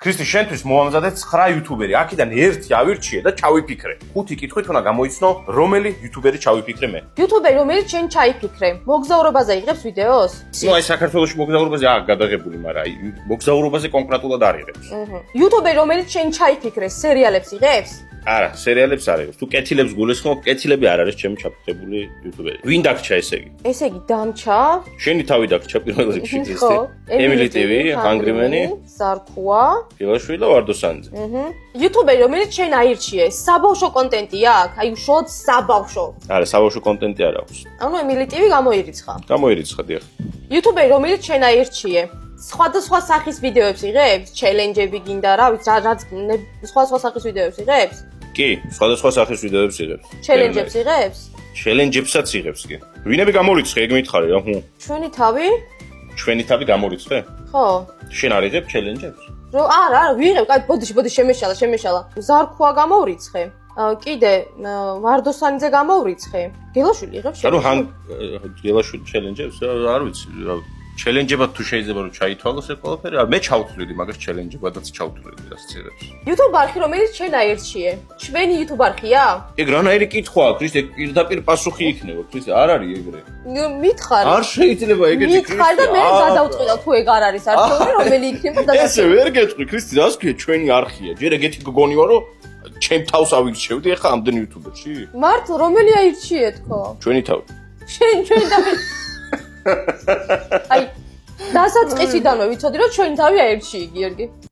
ქრისტი, შენთვის მოამზადე 9 იუთუბერი. აქედან ერთი ავირჩიე და ჩავიფიქრე. 5 კითხვით უნდა გამოიცნო, რომელი იუთუბერი ჩავიფიქრე მე. იუთუბერი, რომელიც შენ ჩაიფიქრე, მოგზაურობაზე იღებს ვიდეოს? ნუ აი საქართველოში მოგზაურობაზე გადაღებული, მაგრამ აი მოგზაურობაზე კონკრეტულად არ იღებს. იუთუბერი, რომელიც შენ ჩაიფიქრე, სერიალებს იღებს? არა, სერიალებს არ იღებს. თუ კეთილებს გულისხმობ, კეთილები არ არის ჩემი ჩაფიქრებული იუთუბერი. ვინ დაგრჩა ესე იგი? ესე იგი, დამჩა. შენი თავი დაგრჩა პირველ რიგში ქრისტი. ემილი ტივი, ჰანგრიმენი, ზარქუა, ფილაშვილი და ვარდოსანიძე. იუთუბერი, რომელიც შენ აირჩიე, საბავშვო კონტენტია აქვს? აი უშუალოდ საბავშვო. არა, საბავშვო კონტენტი არ აქვს. ანუ ემილი ტივი გამოირიცხა. გამოირიცხა, დიახ. იუთუბერი, რომელიც შენ აირჩიე, სხვადასხვა სახის ვიდეოებს იღებს? ჩელენჯები გინდა, რა ვიცი, რაც სხვადასხვა სახის ვიდეოებს იღებს? კი, სხვადასხვა სახის ვიდეოებს იღებს. ჩელენჯებს იღებს? ჩელენჯებსაც იღებს კი. ვინები გამორიცხე, ეგ მითხარი რა, ჰუ. ჩვენი თავი? ჩვენი თავი გამორიცხე? ხო. შენ არ იღებ ჩელენჯებს? არა, ვიღებ, კაი, ბოდი შემეშალა. ზარქუა გამოვრიცხე. კიდე ვარდოსანიძე გამოვრიცხე. გელაშვილი იღებს? ანუ გელაშვილი ჩელენჯებს? არ ვიცი, რა. ჩელენჯებად თუ შეიძლება რომ ჩაითვალოს ეს ყველაფერი, მე ჩავთვლიდი მაგას ჩელენჯებადაც ჩავთვლიდი რას წერებს. YouTube არხი რომელიც შენ აირჩიე. ჩვენი YouTube არხია? ეგ რანაირი კითხვაა, ქრისტე, პირდაპირ პასუხი იქნება, ქრისტე, არ არის ეგრე. მითხარ. არ შეიძლება ეგეთი ქრისტე. მითხარ და მე გადავწყვიტავ თუ ეგ არ არის არქივი, რომელი იქნება და ესე ვერ გეტყვი, ქრისტე, რას ქვია, ჩვენი არხია. ჯერ ეგეთი გგონი ვარო, ჩემ თავს ავირჩევდი ახლა ამდენ YouTube-ში. მართლა რომელი აირჩიე თქო? ჩვენი თავი. ჩვენი თავი. აი დასაწყისიდანვე ვიცოდი რომ ჩვენი თავი აირჩიე გიორგი.